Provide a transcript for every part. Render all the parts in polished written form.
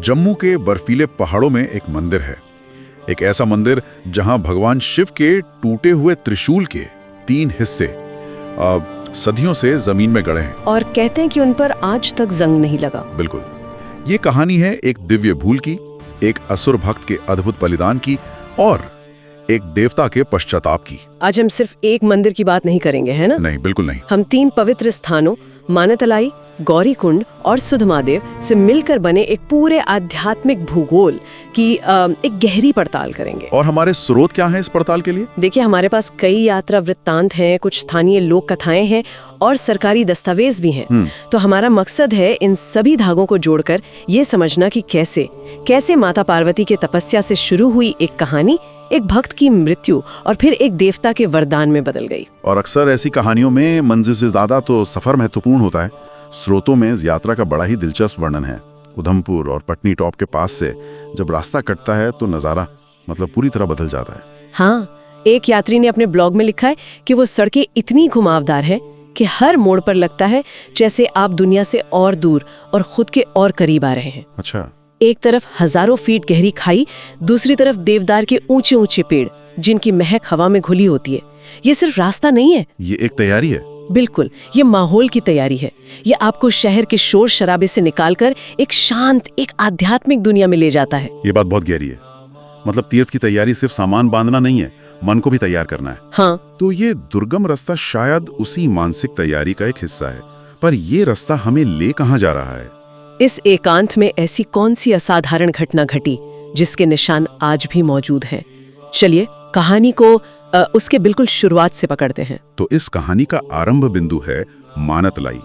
जम्मू के बर्फीले पहाड़ों में एक मंदिर है, एक ऐसा मंदिर जहां भगवान शिव के टूटे हुए त्रिशूल के 3 हिस्से सदियों से जमीन में गड़े हैं और कहते हैं कि उन पर आज तक जंग नहीं लगा। बिल्कुल। ये कहानी है एक दिव्य भूल की, एक असुर भक्त के अद्भुत बलिदान की और एक देवता के पश्चाताप की। आज हम सिर्फ एक मंदिर की बात नहीं करेंगे, है ना? नहीं, बिल्कुल नहीं। हम 3 पवित्र स्थानों मानतलाई, गौरीकुंड और सुधमादेव से मिलकर बने एक पूरे आध्यात्मिक भूगोल की एक गहरी पड़ताल करेंगे। और हमारे स्रोत क्या हैं इस पड़ताल के लिए? देखिए, हमारे पास कई यात्रा वृत्तांत हैं, कुछ स्थानीय लोक कथाएं हैं और सरकारी दस्तावेज भी हैं। तो हमारा मकसद है इन सभी धागों को जोड़कर ये समझना कि कैसे माता पार्वती के तपस्या से शुरू हुई एक कहानी एक भक्त की मृत्यु और फिर एक देवता के वरदान में बदल गई। और अक्सर ऐसी कहानियों में मंजिल से ज्यादा तो सफर महत्वपूर्ण होता है। स्रोतों में इस यात्रा का बड़ा ही दिलचस्प वर्णन है। उधमपुर और पटनी टॉप के पास से जब रास्ता कटता है तो नजारा पूरी तरह बदल जाता है। हाँ, एक यात्री ने अपने ब्लॉग में लिखा है कि वो सड़कें इतनी घुमावदार है कि हर मोड़ पर लगता है जैसे आप दुनिया से और दूर और खुद के और करीब आ रहे हैं। अच्छा। एक तरफ हजारों फीट गहरी खाई, दूसरी तरफ देवदार के ऊंचे ऊंचे पेड़ जिनकी महक हवा में घुली होती है। ये सिर्फ रास्ता नहीं है, ये एक तैयारी है। बिल्कुल, ये माहौल की तैयारी है। ये आपको शहर के शोर शराबे से निकालकर एक शांत, एक आध्यात्मिक दुनिया में ले जाता है। ये बात बहुत गहरी है। तीर्थ की तैयारी सिर्फ सामान बांधना नहीं है, मन को भी तैयार करना है। हाँ। तो ये दुर्गम रास्ता शायद उसी मानसिक तैयारी का एक हिस्सा है। पर ये रास्ता हमें ले कहाँ जा रहा है? इस एकांत में ऐसी कौन सी असाधारण घटना घटी जिसके निशान आज भी मौजूद हैं? चलिए कहानी को उसके बिल्कुल शुरुआत से पकड़ते हैं। तो इस कहानी का आरंभ बिंदु है मानतलाई।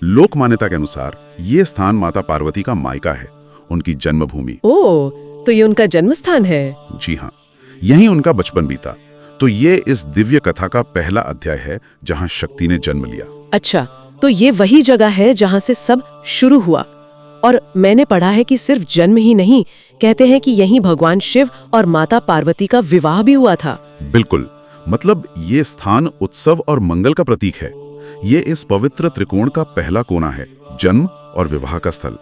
लोक मान्यता के अनुसार ये स्थान माता पार्वती का मायका है, उनकी जन्मभूमि। ओह, तो ये उनका जन्म स्थान है? जी हाँ, यहीं उनका बचपन बीता। तो ये इस दिव्य कथा का पहला अध्याय है जहाँ शक्ति ने जन्म लिया। अच्छा, तो ये वही जगह है जहाँ से सब शुरू हुआ। और मैंने पढ़ा है कि सिर्फ जन्म ही नहीं, कहते हैं कि यहीं भगवान शिव और माता पार्वती का विवाह भी हुआ था। बिल्कुल, ये स्थान उत्सव और मंगल का प्रतीक है। ये इस पवित्र त्रिकोण का पहला कोना है, जन्म और विवाह का स्थल।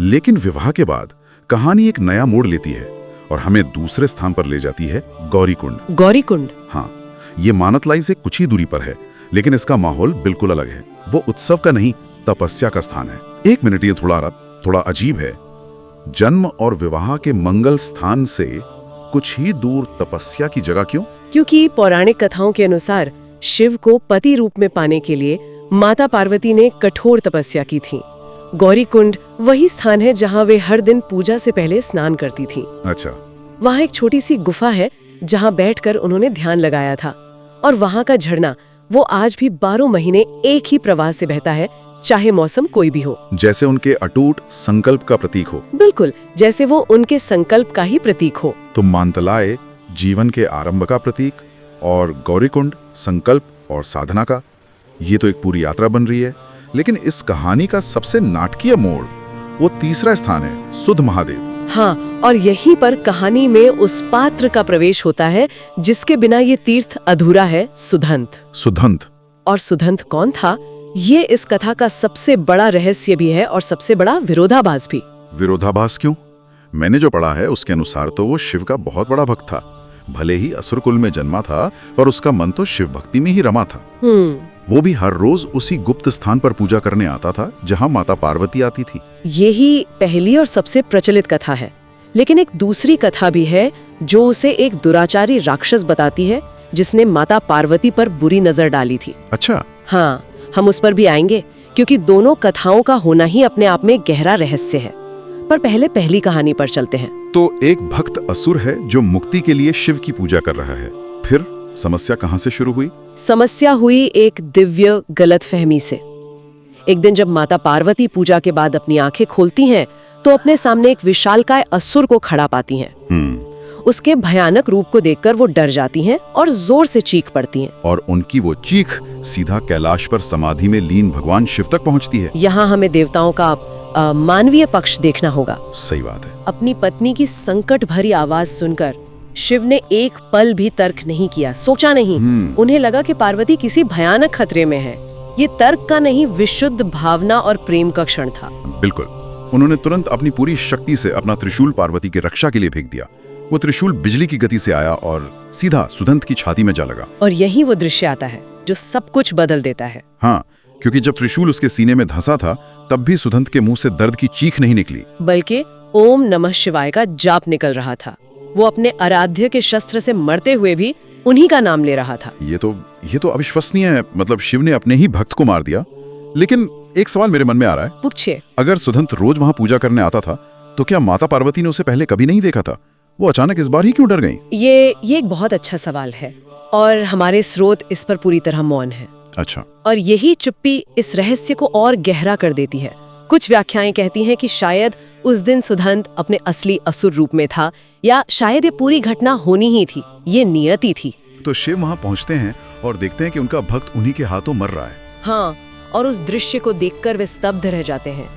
लेकिन विवाह के बाद कहानी एक नया मोड़ लेती है और हमें दूसरे स्थान पर ले जाती है, गौरीकुंड। गौरीकुंड? हाँ, ये मानतलाई से कुछ ही दूरी पर है, लेकिन इसका माहौल बिल्कुल अलग है। वो उत्सव का नहीं, तपस्या का स्थान है। एक मिनट, ये थोड़ा अजीब है। जन्म और विवाह के मंगल स्थान से कुछ ही दूर तपस्या की जगह क्यों? क्योंकि पौराणिक कथाओं के अनुसार शिव को पति रूप में पाने के लिए माता पार्वती ने कठोर तपस्या की थी। गौरीकुंड वही स्थान है जहाँ वे हर दिन पूजा से पहले स्नान करती थी। अच्छा। वहाँ एक छोटी सी गुफा है जहाँ बैठकर उन्होंने ध्यान लगाया था। और वहाँ का झरना वो आज भी 12 महीने एक ही प्रवाह से बहता है, चाहे मौसम कोई भी हो। जैसे उनके अटूट संकल्प का प्रतीक हो। बिल्कुल, जैसे वो उनके संकल्प का ही प्रतीक हो। तो मानतलाई जीवन के आरंभ का प्रतीक और गौरीकुंड संकल्प और साधना का। ये तो एक पूरी यात्रा बन रही है। लेकिन इस कहानी का सबसे नाटकीय मोड़ वो तीसरा स्थान है, सुधमादेव। हाँ, और यहीं पर कहानी में उस पात्र का प्रवेश होता है जिसके बिना ये तीर्थ अधूरा है, सुधंत। सुधंत? और सुधंत कौन था? ये इस कथा का सबसे बड़ा रहस्य भी है और सबसे बड़ा विरोधाभास भी। विरोधाभास क्यों? मैंने जो पढ़ा है उसके अनुसार तो वो शिव का बहुत बड़ा भक्त था। भले ही असुर कुल में जन्मा था, पर उसका मन तो शिव भक्ति में ही रमा था। वो भी हर रोज उसी गुप्त स्थान पर पूजा करने आता था जहाँ माता पार्वती आती थी। यही पहली और सबसे प्रचलित कथा है। लेकिन एक दूसरी कथा भी है जो उसे एक दुराचारी राक्षस बताती है जिसने माता पार्वती पर बुरी नजर डाली थी। अच्छा। हाँ, हम उस पर भी आएंगे क्योंकि दोनों कथाओं का होना ही अपने आप में गहरा रहस्य है। पर पहले पहली कहानी पर चलते हैं। तो एक भक्त असुर है जो मुक्ति के लिए शिव की पूजा कर रहा है। फिर समस्या कहाँ से शुरू हुई? समस्या हुई एक दिव्य गलतफहमी से। एक दिन जब माता पार्वती पूजा के बाद अपनी आंखें खोलती हैं, तो अपने सामने एक विशालकाय असुर को खड़ा पाती हैं। उसके भयानक रूप को देखकर वो डर जाती हैं और जोर से चीख पड़ती हैं। और उनकी वो चीख सीधा कैलाश पर समाधि में लीन भगवान शिव तक पहुंचती है। यहाँ हमें देवताओं का मानवीय पक्ष देखना होगा। सही बात है। अपनी पत्नी की संकट भरी आवाज सुनकर शिव ने एक पल भी तर्क नहीं किया, सोचा नहीं। उन्हें लगा कि पार्वती किसी भयानक खतरे में है। ये तर्क का नहीं, विशुद्ध भावना और प्रेम का क्षण था। बिल्कुल। उन्होंने तुरंत अपनी पूरी शक्ति से अपना त्रिशूल पार्वती की रक्षा के लिए फेंक दिया। वो त्रिशूल बिजली की गति से आया और सीधा सुदंत की छाती में जा लगा। और यही वो दृश्य आता है जो सब कुछ बदल देता है। हाँ, क्योंकि जब त्रिशूल उसके सीने में धंसा था तब भी सुदंत के मुंह से दर्द की चीख नहीं निकली, बल्कि ओम नमः शिवाय का जाप निकल रहा था। वो अपने आराध्य के शस्त्र से मरते हुए भी उन्हीं का नाम ले रहा था। ये तो अविश्वसनीय है। मतलब शिव ने अपने ही भक्त को मार दिया। लेकिन एक सवाल मेरे मन में आ रहा है, पूछिए। अगर सुदंत रोज वहां पूजा करने आता था तो क्या माता पार्वती ने उसे पहले कभी नहीं देखा था? वो अचानक इस बार ही क्यों डर गई? ये एक बहुत अच्छा सवाल है और हमारे स्रोत इस पर पूरी तरह मौन है। अच्छा। और यही चुप्पी इस रहस्य को और गहरा कर देती है। कुछ व्याख्याएं कहती हैं कि शायद उस दिन सुदंत अपने असली असुर रूप में था, या शायद ये पूरी घटना होनी ही थी, ये नियति थी। तो शिव वहां पहुंचते हैं और देखते हैं कि उनका भक्त उन्हीं के हाथों मर रहा है। हाँ, और उस दृश्य को देखकर वे स्तब्ध रह जाते हैं।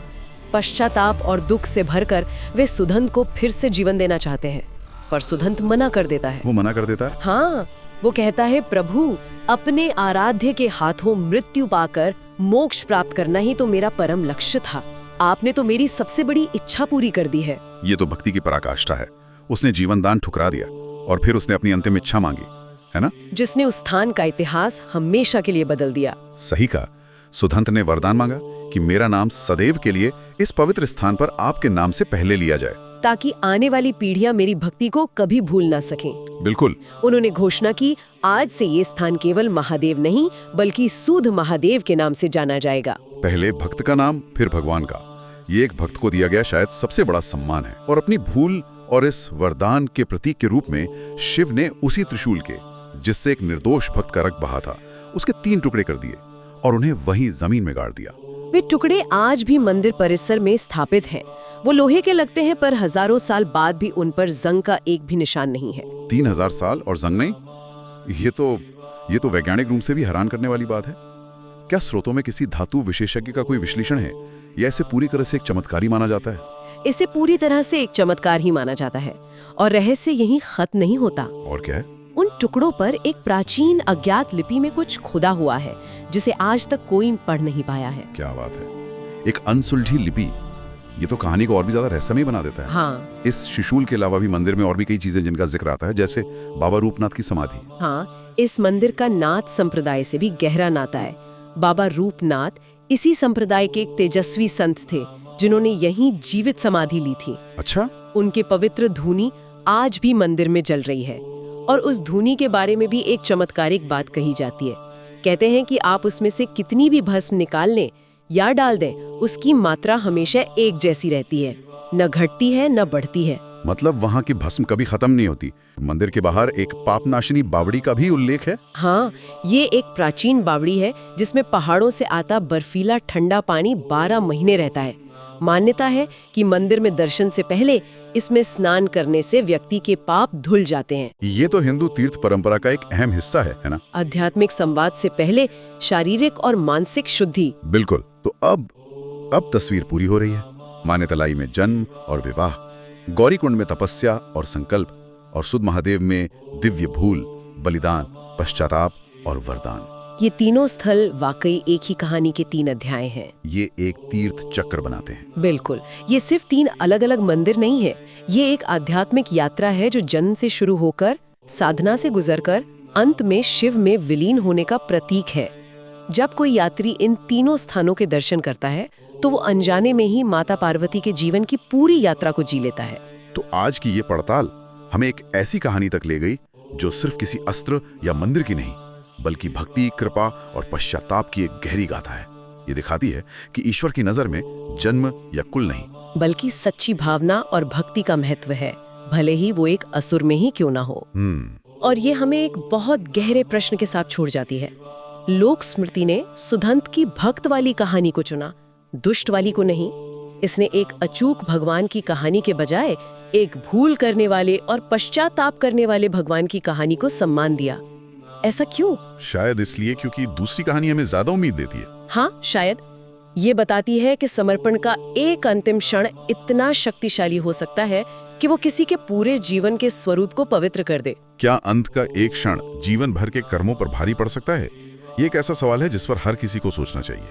पश्चाताप और दुख से भरकर वे सुदंत को फिर से जीवन देना चाहते हैं, पर सुदंत मना कर देता है। वो मना कर देता है? हाँ, वो कहता है, प्रभु, अपने आराध्य के हाथों मृत्यु पाकर मोक्ष प्राप्त करना ही तो मेरा परम लक्ष्य था। आपने तो मेरी सबसे बड़ी इच्छा पूरी कर दी है। ये तो भक्ति की पराकाष्ठा है। उसने जीवन दान ठुकरा दिया और फिर उसने अपनी अंतिम इच्छा मांगी, है ना? जिसने उस स्थान का इतिहास हमेशा के लिए बदल दिया। सही कहा। सुदंत ने वरदान मांगा कि मेरा नाम सदैव के लिए इस पवित्र स्थान पर आपके नाम से पहले लिया जाए, ताकि आने वाली पीढ़ियां मेरी भक्ति को कभी भूल ना सकें। बिल्कुल। उन्होंने घोषणा की, आज से ये स्थान केवल महादेव नहीं बल्कि सूद महादेव के नाम से जाना जाएगा। पहले भक्त का नाम, फिर भगवान का। ये एक भक्त को दिया गया शायद सबसे बड़ा सम्मान है। और अपनी भूल और इस वरदान के प्रतीक के रूप में शिव ने उसी त्रिशूल के, जिससे एक निर्दोष भक्त का रक्त बहा था, उसके 3 टुकड़े कर दिए और उन्हें वहीं जमीन में गाड़ दिया। वे टुकड़े आज भी मंदिर परिसर में स्थापित हैं। वो लोहे के लगते हैं, पर हजारों साल बाद भी उन पर जंग का एक भी निशान नहीं है। 3000 साल और जंग नहीं? ये तो वैज्ञानिक रूप से भी हैरान करने वाली बात है। क्या स्रोतों में किसी धातु विशेषज्ञ का कोई विश्लेषण है, या इसे पूरी तरह से एक चमत्कार ही माना जाता है? इसे पूरी तरह से एक चमत्कार ही माना जाता है। और रहस्य यही खत्म नहीं होता। और क्या है? उन टुकड़ों पर एक प्राचीन अज्ञात लिपि में कुछ खुदा हुआ है, जिसे आज तक कोई पढ़ नहीं पाया है। क्या बात है! एक अनसुलझी लिपि। ये तो कहानी को और भी ज्यादा रहस्यमय बना देता है। हाँ। इस त्रिशूल के अलावा भी मंदिर में और भी कई चीजें जिनका जिक्र आता है, जैसे बाबा रूपनाथ की समाधि। हाँ, इस मंदिर का नाथ संप्रदाय से भी गहरा नाता है। बाबा रूपनाथ इसी संप्रदाय के एक तेजस्वी संत थे, जिन्होंने यहीं जीवित समाधि ली थी। अच्छा। उनके पवित्र धूनी आज भी मंदिर में जल रही है, और उस धूनी के बारे में भी एक चमत्कारिक बात कही जाती है। कहते हैं कि आप उसमें से कितनी भी भस्म निकाल लें या डाल दें, उसकी मात्रा हमेशा एक जैसी रहती है, न घटती है न बढ़ती है। मतलब वहाँ की भस्म कभी खत्म नहीं होती। मंदिर के बाहर एक पापनाशिनी बावड़ी का भी उल्लेख है। हाँ, ये एक प्राचीन बावड़ी है जिसमें पहाड़ों से आता बर्फीला ठंडा पानी 12 महीने रहता है। मान्यता है कि मंदिर में दर्शन से पहले इसमें स्नान करने से व्यक्ति के पाप धुल जाते हैं। ये तो हिंदू तीर्थ परंपरा का एक अहम हिस्सा है ना? आध्यात्मिक संवाद से पहले शारीरिक और मानसिक शुद्धि। बिल्कुल। तो अब तस्वीर पूरी हो रही है। मानेतलाई में जन्म और विवाह, गौरीकुंड में तपस्या और संकल्प, और सुद महादेव में दिव्य भूल, बलिदान, पश्चाताप और वरदान। ये तीनों स्थल वाकई एक ही कहानी के 3 अध्याय हैं। ये एक तीर्थ चक्र बनाते हैं। बिल्कुल। ये सिर्फ 3 अलग-अलग मंदिर नहीं है, ये एक आध्यात्मिक यात्रा है जो जन्म से शुरू होकर, साधना से गुजरकर, अंत में शिव में विलीन होने का प्रतीक है। जब कोई यात्री इन तीनों स्थानों के दर्शन करता है तो वो अनजाने में ही माता पार्वती के जीवन की पूरी यात्रा को जी लेता है। तो आज की ये पड़ताल हमें एक ऐसी कहानी तक ले गई जो सिर्फ किसी अस्त्र या मंदिर की नहीं, बल्कि भक्ति, कृपा और पश्चाताप की एक गहरी गाथा है। ये दिखाती है कि ईश्वर की नजर में जन्म या कुल नहीं, बल्कि सच्ची भावना और भक्ति का महत्व है, भले ही वो एक असुर में ही क्यों ना हो। और ये हमें एक बहुत गहरे प्रश्न के साथ छोड़ जाती है। लोक स्मृति ने सुदंत की भक्त वाली कहानी को चुना, दुष्ट वाली को नहीं। इसने एक अचूक भगवान की कहानी के बजाय एक भूल करने वाले और पश्चाताप करने वाले भगवान की कहानी को सम्मान दिया। ऐसा क्यों? शायद इसलिए क्योंकि दूसरी कहानी हमें ज्यादा उम्मीद देती है। हाँ, शायद ये बताती है कि समर्पण का एक अंतिम क्षण इतना शक्तिशाली हो सकता है कि वो किसी के पूरे जीवन के स्वरूप को पवित्र कर दे। क्या अंत का एक क्षण जीवन भर के कर्मों पर भारी पड़ सकता है? ये एक ऐसा सवाल है जिस पर हर किसी को सोचना चाहिए।